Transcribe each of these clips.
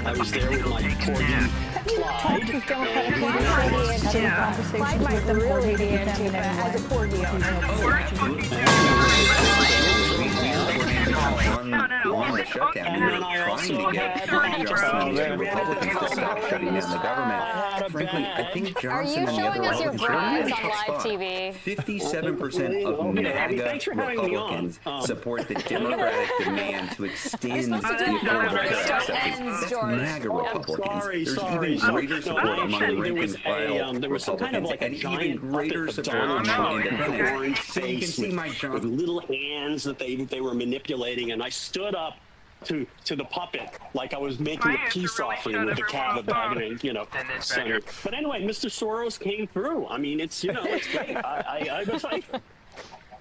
I was there with my corgi Clyde. Clyde might really be Antifa as a corgi owner. On the shutdown, we were trying to get Republicans to stop shutting down the government. Frankly, I think Johnson and the other Republicans are in a tough spot. 57% of MAGA Republicans support the Democratic demand to extend the Affordable Care Act. That's MAGA Republicans. There's even greater support among rank and file Republicans, and even greater support among independents. So you can see Mike Johnson with little hands that they were manipulating, and I stood up to the puppet like I was making a peace offering with the cat bag, center. But anyway, Mr. Soros came through. I mean, it's it's great. I was like,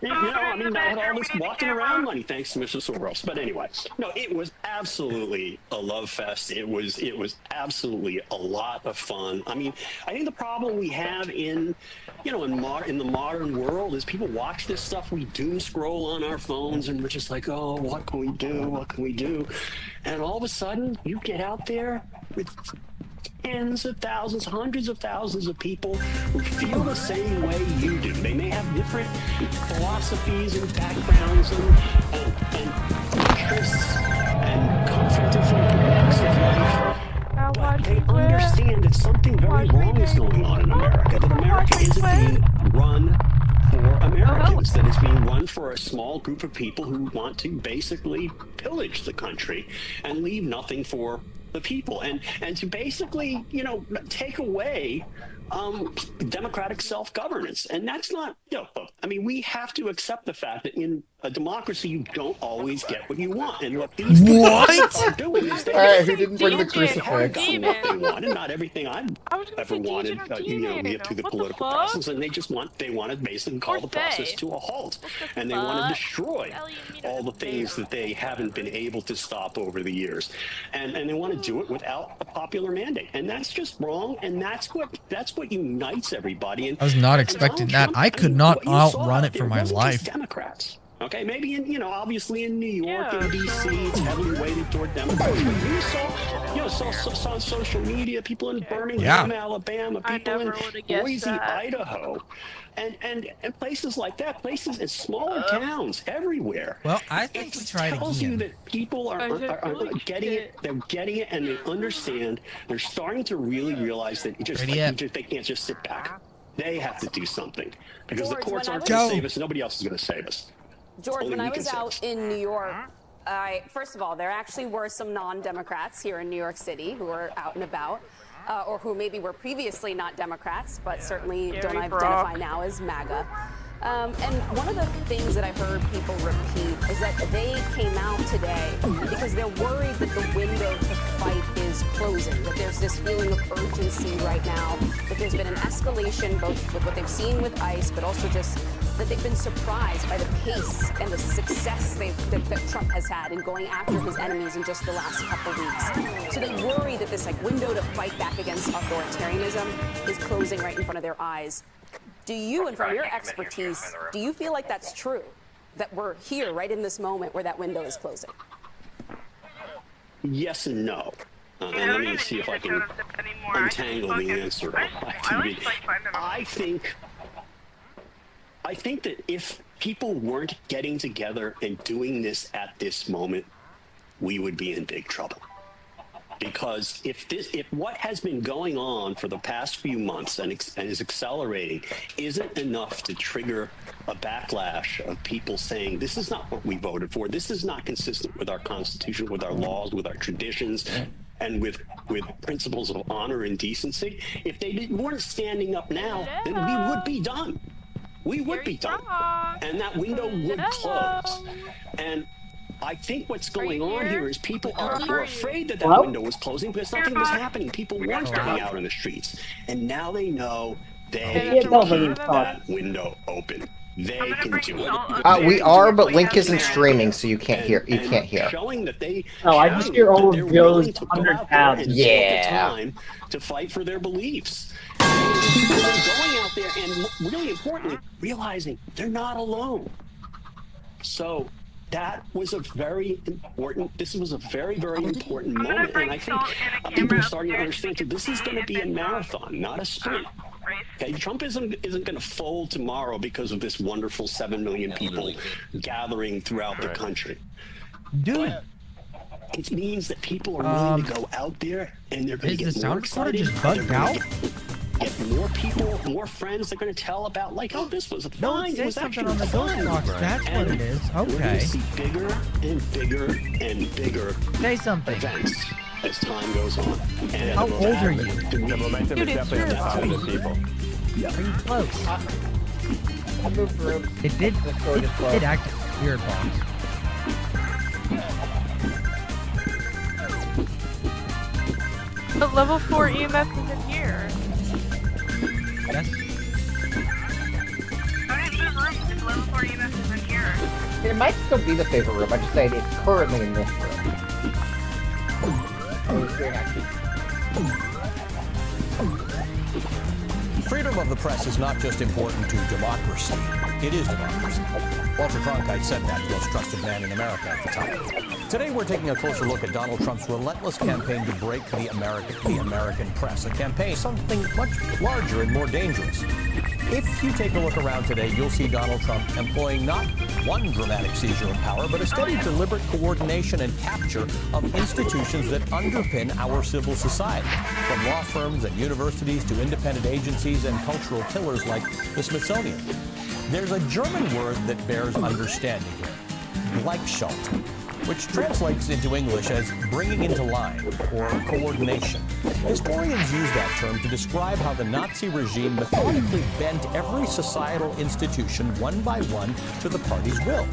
I had all this walking around money thanks to Mr. Soros. But anyway, no, it was absolutely a love fest. It was absolutely a lot of fun. I mean, I think the problem we have in the modern world is people watch this stuff. We doom scroll on our phones and we're just like, oh, what can we do? What can we do? And all of a sudden, you get out there with tens of thousands, hundreds of thousands of people who feel the same way you do. They may have different philosophies and backgrounds and interests and come from different walks of life. But they understand that something very wrong is going on in America, that America isn't being run for Americans, that it's being run for a small group of people who want to basically pillage the country and leave nothing for the people, and to basically take away democratic self-governance. And that's not, I mean, we have to accept the fact that in a democracy you don't always get what you want, and what these people are doing is who didn't bring the crucifix? What they want, and not everything I've ever wanted, we get through the political process, and they want to basically call the process to a halt, and they want to destroy all the things that they haven't been able to stop over the years, and they want to do it without a popular mandate, and that's just wrong, and that's what unites everybody. And I was not expecting that. I could not outrun it for my life. Democrats. Okay, maybe obviously in New York and DC, it's heavily weighted toward Democrats. But you saw on social media, people in Birmingham, Alabama, people in Boise, Idaho, and places like that, places in smaller towns everywhere. Well, I think we tried again. It tells you that people are getting it. They're getting it, and they understand. They're starting to really realize that they can't just sit back. They have to do something because the courts aren't going to save us. Nobody else is going to save us. George, when I was out in New York, first of all, there actually were some non-Democrats here in New York City who were out and about, or who maybe were previously not Democrats, but certainly don't identify now as MAGA. And one of the things that I heard people repeat is that they came out today because they're worried that the window to fight is closing, that there's this feeling of urgency right now, that there's been an escalation both with what they've seen with ICE, but also just that they've been surprised by the pace and the success that Trump has had in going after his enemies in just the last couple weeks. So they worry that this window to fight back against authoritarianism is closing right in front of their eyes. Do you, and from your expertise, do you feel like that's true? That we're here right in this moment where that window is closing? Yes and no. And let me see if I can untangle the answer. I think that if people weren't getting together and doing this at this moment, we would be in big trouble. Because if what has been going on for the past few months and is accelerating isn't enough to trigger a backlash of people saying this is not what we voted for, this is not consistent with our Constitution, with our laws, with our traditions, and with principles of honor and decency, if they weren't standing up now, then we would be done. We would be done, and that window would close. And I think what's going on here is people were afraid that window was closing because nothing was happening. People weren't getting out in the streets. And now they know they can keep that window open. They can do it. We are, but Link isn't streaming, so you can't hear. You can't hear. Showing that they. Oh, I just hear all of Joe's 100 tabs. Yeah. Time to fight for their beliefs. People are going out there and, really importantly, realizing they're not alone. So that was a very important. This was a very, very important moment, and I think people are starting to understand that this is going to be a marathon, not a sprint. Okay, Trump isn't going to fold tomorrow because of this wonderful 7 million people gathering throughout the country. Dude. But it means that people are willing to go out there and they're going to get more excited. Just bugged out? Get more people, more friends. They're going to tell about like, oh, this was fine. Don't It was say something actually on the fun. ghost box. That's what it is. We're going Okay. to see bigger and bigger and bigger Say something. events as time goes on. And How old are you? The momentum is definitely on the side of the people. Are you close? I moved rooms. It did act weird, box. The level 4 EMF is in here. Yes. I didn't move rooms if level 4 EMF is in here. It might still be the favorite room. I'm just saying it's currently in this room. Freedom of the press is not just important to democracy, it is democracy. Walter Cronkite said that, the most trusted man in America at the time. Today we're taking a closer look at Donald Trump's relentless campaign to break the American press, a campaign something much larger and more dangerous. If you take a look around today, you'll see Donald Trump employing not one dramatic seizure of power, but a steady, deliberate coordination and capture of institutions that underpin our civil society, from law firms and universities to independent agencies and cultural pillars like the Smithsonian. There's a German word that bears understanding here, Gleichschaltung, which translates into English as bringing into line or coordination. Historians use that term to describe how the Nazi regime methodically bent every societal institution one by one to the party's will.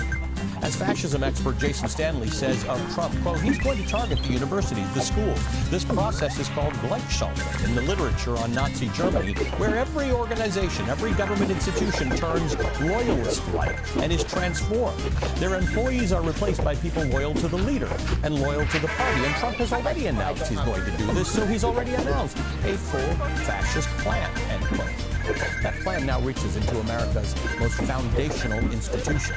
As fascism expert Jason Stanley says of Trump, quote, he's going to target the universities, the schools. This process is called Gleichschaltung in the literature on Nazi Germany, where every organization, every government institution turns loyalist-like and is transformed. Their employees are replaced by people loyal to the leader and loyal to the party. And Trump has already announced he's going to do this, so he's already announced a full fascist plan, end quote. That plan now reaches into America's most foundational institutions.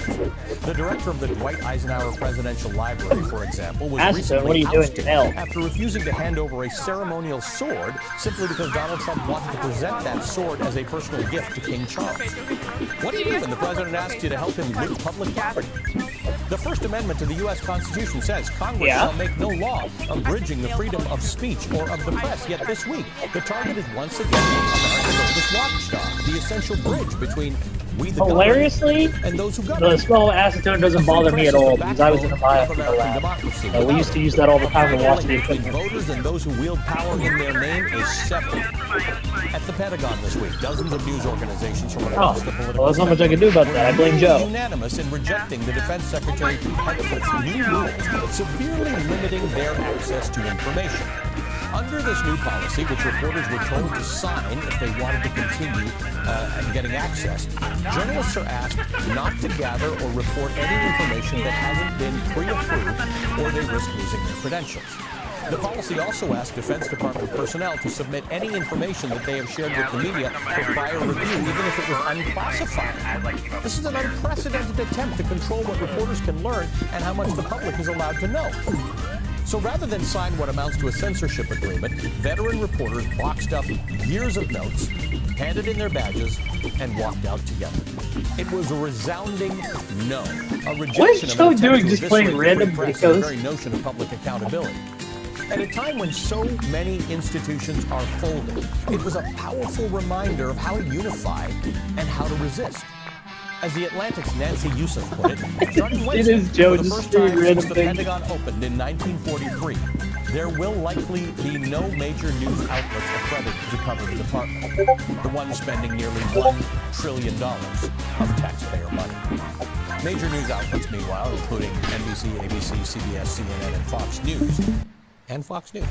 The director of the Dwight Eisenhower Presidential Library, for example, was recently ousted after refusing to hand over a ceremonial sword simply because Donald Trump wanted to present that sword as a personal gift to King Charles. What do you do when the president asks you to help him loot public property? The First Amendment to the U.S. Constitution says Congress shall make no law abridging the freedom of speech or of the press. Yet this week, the target is once again America's oldest watchdog, the essential bridge between we the hilariously, and those who govern. the smell of acetone doesn't bother me at all because I was in a bio for the lab. We used to use that all the time to watch the between voters and those who wield power in their name is separate. At the Pentagon this week, dozens of news organizations from across the political well, there's not much I can do about that. I blame Joe. Unanimous in rejecting the Defense Secretary Pentagon's new rules, severely limiting their access to information. Under this new policy, which reporters were told to sign if they wanted to continue getting access, journalists are asked not to gather or report any information that hasn't been pre-approved or they risk losing their credentials. The policy also asks Defense Department personnel to submit any information that they have shared with the media for prior review, even if it was unclassified. This is an unprecedented attempt to control what reporters can learn and how much the public is allowed to know. So rather than sign what amounts to a censorship agreement, veteran reporters boxed up years of notes, handed in their badges, and walked out together. It was a resounding no. A rejection what is Joe doing just playing random videos? The very notion of public accountability. At a time when so many institutions are folding, it was a powerful reminder of how to unify and how to resist. As the Atlantic's Nancy Youssef put it, starting Wednesday, it is Joe for the just first time doing since the random Pentagon opened in 1943, there will likely be no major news outlets accredited to cover the department, the one spending nearly $1 trillion of taxpayer money. Major news outlets, meanwhile, including NBC, ABC, CBS, CNN, and Fox News,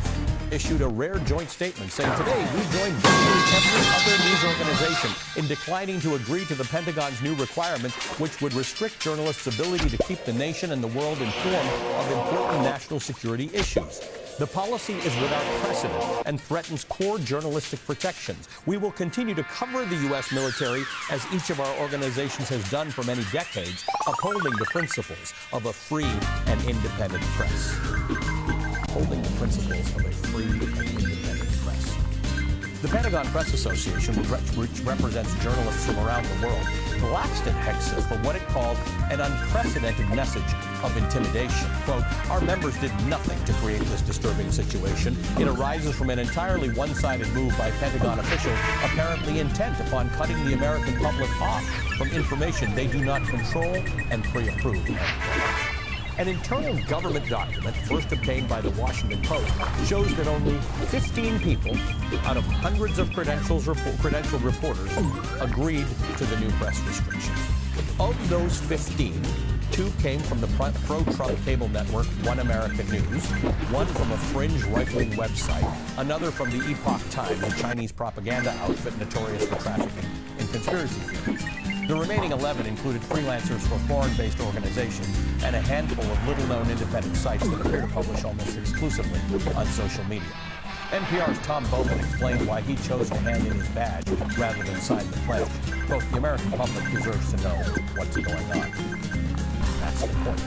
issued a rare joint statement saying, today we join virtually every other news organization in declining to agree to the Pentagon's new requirements, which would restrict journalists' ability to keep the nation and the world informed of important national security issues. The policy is without precedent and threatens core journalistic protections. We will continue to cover the U.S. military, as each of our organizations has done for many decades, upholding the principles of a free and independent press. Upholding the principles of a free and independent press. The Pentagon Press Association, which represents journalists from around the world, blasted Hegseth for what it called an unprecedented message of intimidation. Quote, "Our members did nothing to create this disturbing situation. It arises from an entirely one-sided move by Pentagon officials apparently intent upon cutting the American public off from information they do not control and pre-approve." An internal government document, first obtained by the Washington Post, shows that only 15 people out of hundreds of credentialed reporters agreed to the new press restrictions. Of those 15, 2 came from the pro-Trump cable network One America News, 1 from a fringe right-wing website, another from the Epoch Times, a Chinese propaganda outfit notorious for trafficking in conspiracy theories. The remaining 11 included freelancers for foreign-based organizations and a handful of little-known independent sites that appear to publish almost exclusively on social media. NPR's Tom Bowman explained why he chose to hand in his badge rather than sign the pledge. Quote, "The American public deserves to know what's going on." That's the point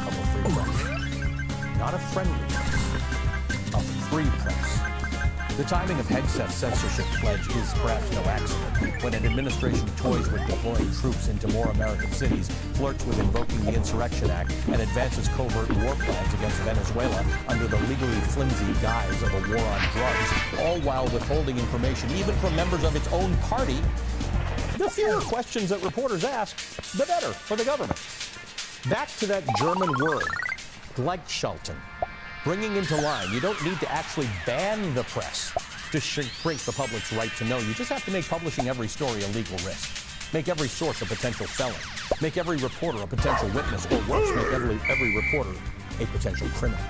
of a free press. Not a friendly press, a free press. The timing of Hegseth's censorship pledge is perhaps no accident. When an administration toys with deploying troops into more American cities, flirts with invoking the Insurrection Act, and advances covert war plans against Venezuela under the legally flimsy guise of a war on drugs, all while withholding information even from members of its own party, the fewer questions that reporters ask, the better for the government. Back to that German word, Gleichschalten. Bringing into line, you don't need to actually ban the press to shrink the public's right to know. You just have to make publishing every story a legal risk. Make every source a potential felon. Make every reporter a potential witness, or worse, make every reporter a potential criminal.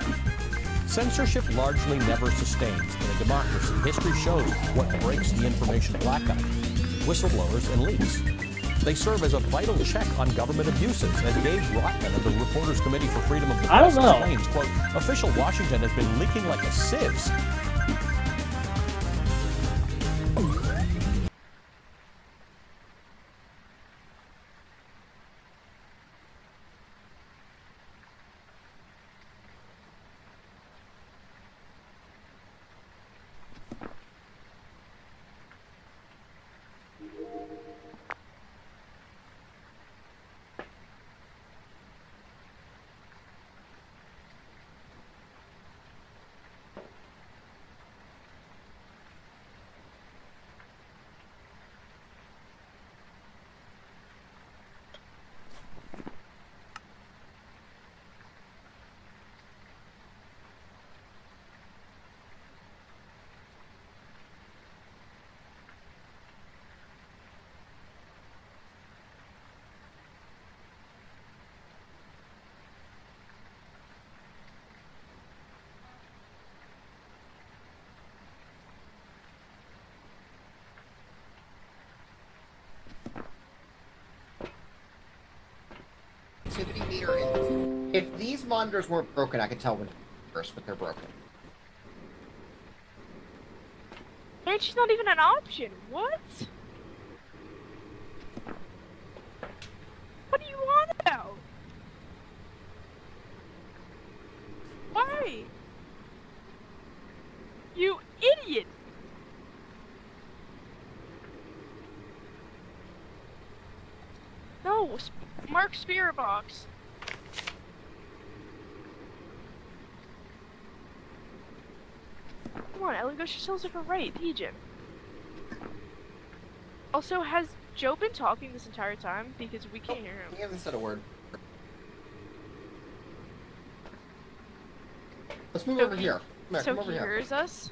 Censorship largely never sustains in a democracy. History shows what breaks the information blackout: whistleblowers and leaks. They serve as a vital check on government abuses, as Dave Rotman of the Reporters Committee for Freedom of the Press explains. Quote, "Official Washington has been leaking like a sieve." Meter in. If these monitors weren't broken, I could tell when first, but they're broken. It's not even an option. What? What do you want about? Why? You idiot! No, Mark Spearbox. Come on, Ellie, go yourselves like a right, Legion. Also, has Joe been talking this entire time? Because we can't hear him. He hasn't said a word. Let's move over here. Come over he hears us?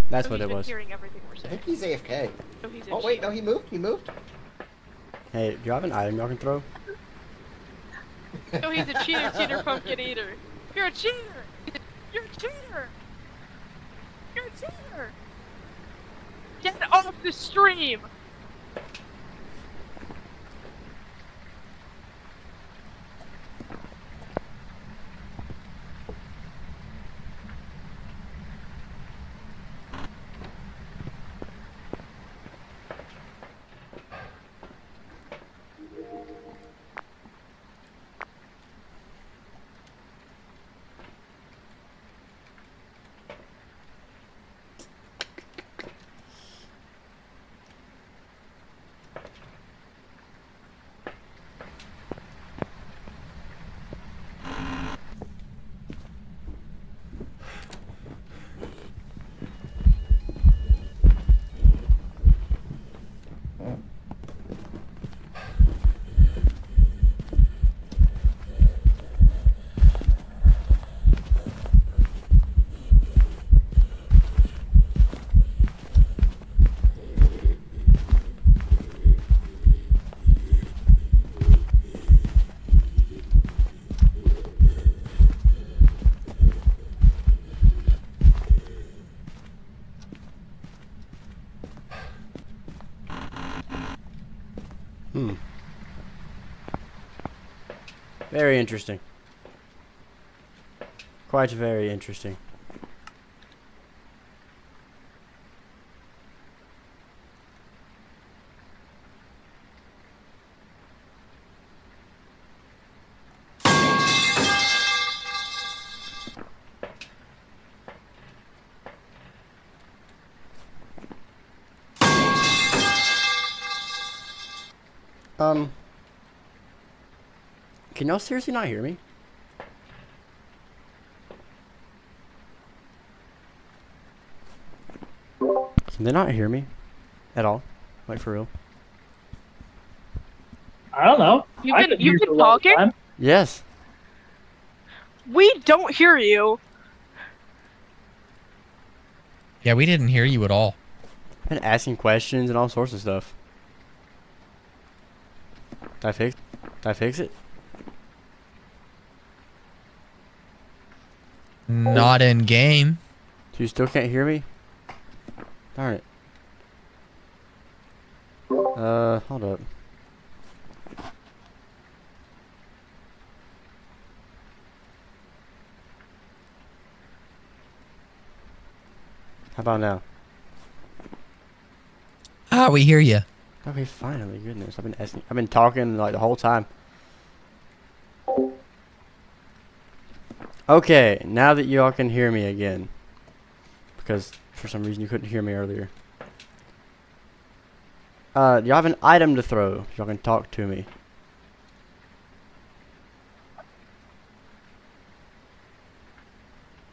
That's what it was. Hearing everything we're saying. I think he's AFK. So he's oh wait, no, he moved. He moved. Hey, do you have an item y'all can throw? Oh, he's a cheater, pumpkin eater. You're a cheater! You're a cheater! You're a cheater! Get off the stream! Very interesting. Quite very interesting. Can y'all seriously not hear me? Can they not hear me? At all? Like, for real? I don't know. You've been talking? Yes. We don't hear you. Yeah, we didn't hear you at all. I've been asking questions and all sorts of stuff. Did I fix it? Not in game. So you still can't hear me? Darn it. Hold up. How about now? Ah, we hear you. Okay, finally, goodness. I've been talking like the whole time. Okay, now that y'all can hear me again. Because for some reason you couldn't hear me earlier. Y'all have an item to throw. Y'all can talk to me.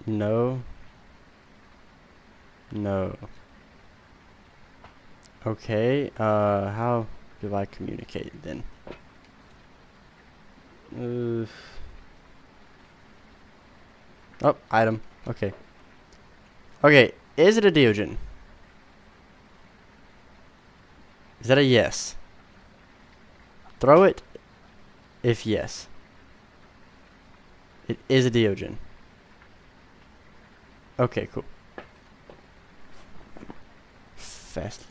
No. No. Okay, how do I communicate then? Oh, item. Okay. Okay, is it a Deogen? Is that a yes? Throw it if yes. It is a Deogen. Okay, cool. Fascinating.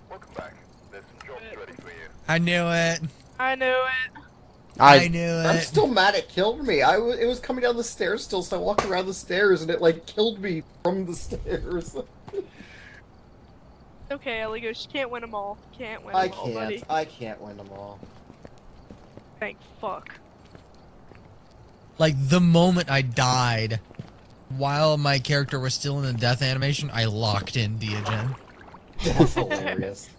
Welcome back. There's some jobs ready for you. I knew it. I knew it. I knew it. I'm still mad it killed me. It was coming down the stairs still, so I walked around the stairs and it like killed me from the stairs. Okay, Eligo, you can't win them all. Can't win them all, buddy. I can't win them all. Thank fuck. Like, the moment I died, while my character was still in the death animation, I locked in Deogen. That's hilarious.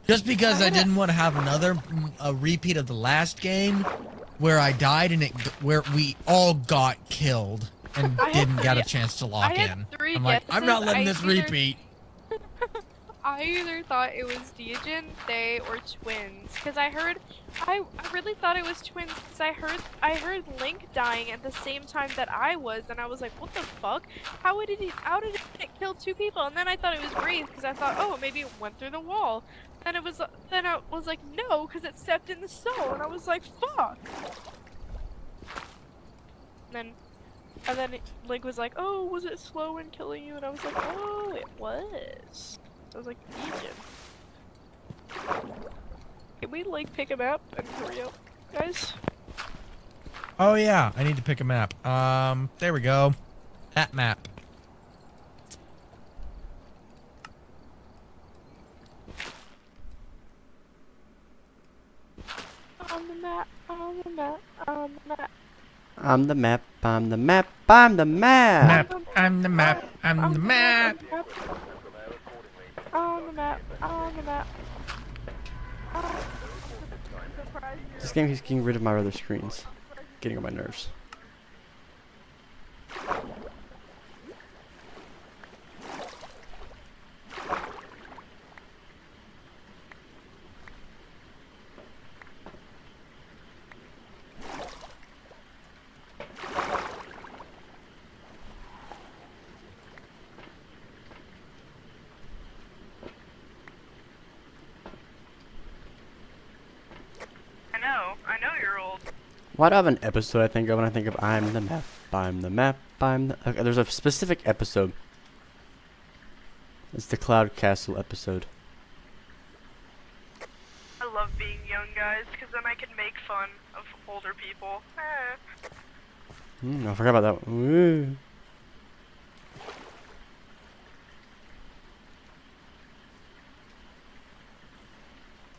Just because I didn't want to have a repeat of the last game where I died and where we all got killed and didn't get a chance to lock in. I'm like, I'm not letting this repeat. I either thought it was Deogen, they, or twins. Because I really thought it was twins because I heard Link dying at the same time that I was, and I was like, what the fuck? How did it kill two people? And then I thought it was Wraith because I thought, oh, maybe it went through the wall. And I was like, no, because it stepped in the soul, and I was like, fuck. And then Link was like, oh, was it slow in killing you? And I was like, oh, it was. I was like, Egypt. Can we like pick a map and hurry up, guys? Oh yeah, I need to pick a map. There we go. That map. On the map, on the map, on the map. I'm the map, I'm the map, I'm the map. I'm the map, I'm the map. On the map, on the map. This game keeps getting rid of my other screens. Getting on my nerves. I know you're old. Why do I have an episode I think of when I think of I'm the map, I'm the map, I'm the... Okay, there's a specific episode. It's the Cloud Castle episode. I love being young, guys, because then I can make fun of older people. I forgot about that one. Woo.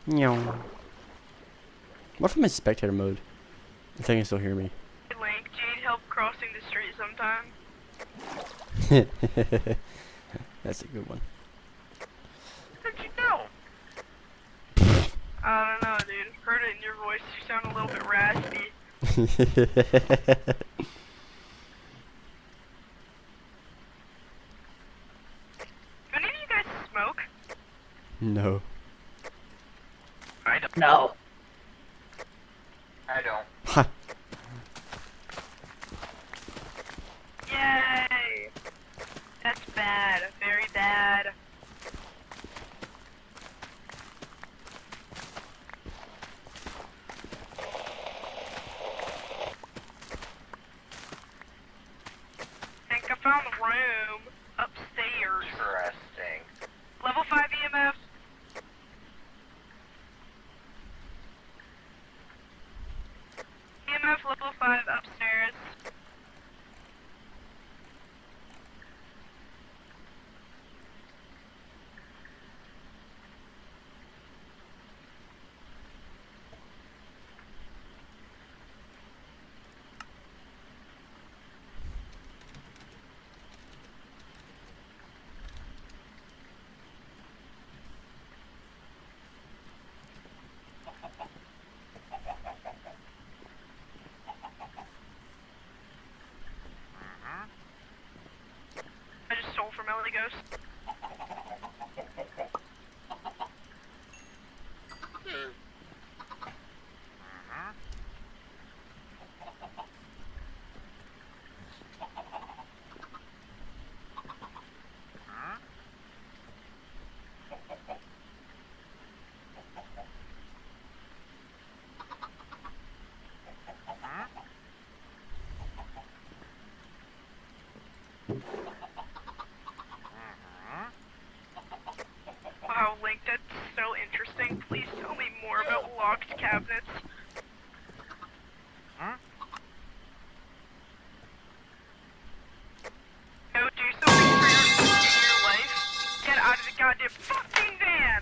Meow. What if I'm in spectator mode? I think I can still hear me. Link, do you need help crossing the street sometime? That's a good one. How'd you know? I don't know, dude. Heard it in your voice. You sound a little bit raspy. Do any of you guys smoke? No. I don't. No. I don't. Ha. Yay! That's bad. Very bad. I think I found a room upstairs. Interesting. Level 5 EMF. EMF level 5 upstairs. I just stole from Ellie Ghost. Wow, Link, that's so interesting. Please tell me more about locked cabinets. Go do something for your life. Get out of the goddamn fucking van!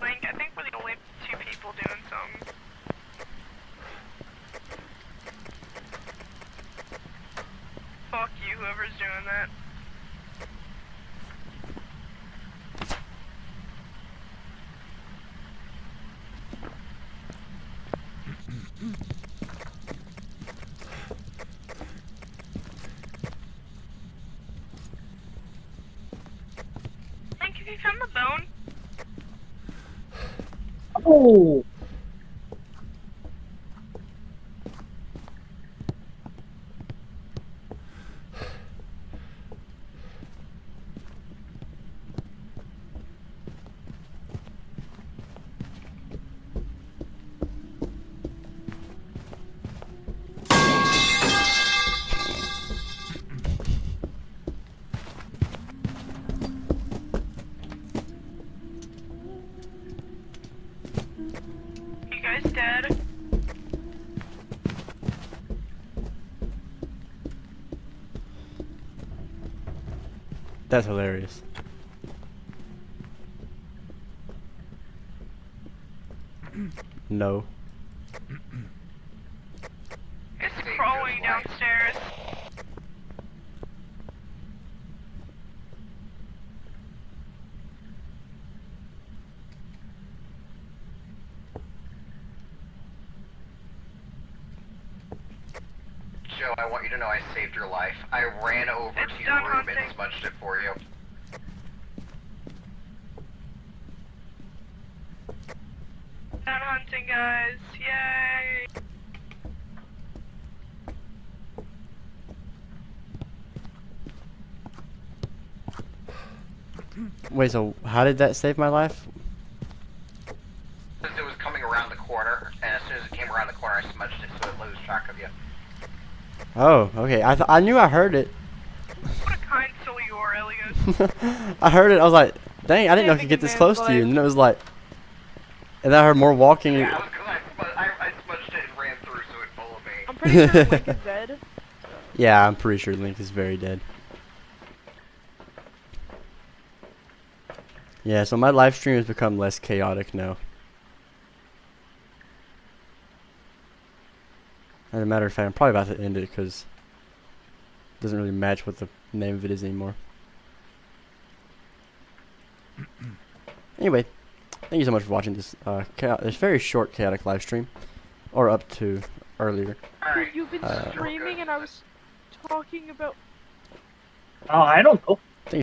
Link, I think we're the only two people doing something. Fuck you, whoever's doing that. Link, have you found the bone? Oh. You guys dead? That's hilarious. No. It's crawling downstairs. Joe, I want you to know I saved your life. I ran over It's to done your room and hunting. smudged it for you. Done hunting, guys. Yay! Wait, so how did that save my life? It was coming around the corner, and as soon as it came around the corner, I smudged it so it loses track of you. Oh, okay. I knew I heard it. What a kind soul you are, Elliot. I heard it. I was like, dang, I didn't know I could get this close to you. And then it was like, and then I heard more walking. Yeah, I smudged it and ran through so it followed me. I'm pretty sure Link is dead. Yeah, I'm pretty sure Link is very dead. Yeah, so my live stream has become less chaotic now. As a matter of fact, I'm probably about to end it because it doesn't really match what the name of it is anymore. Anyway, thank you so much for watching this this very short chaotic live stream, or up to earlier. You've been streaming and I was talking about... Oh, I don't know.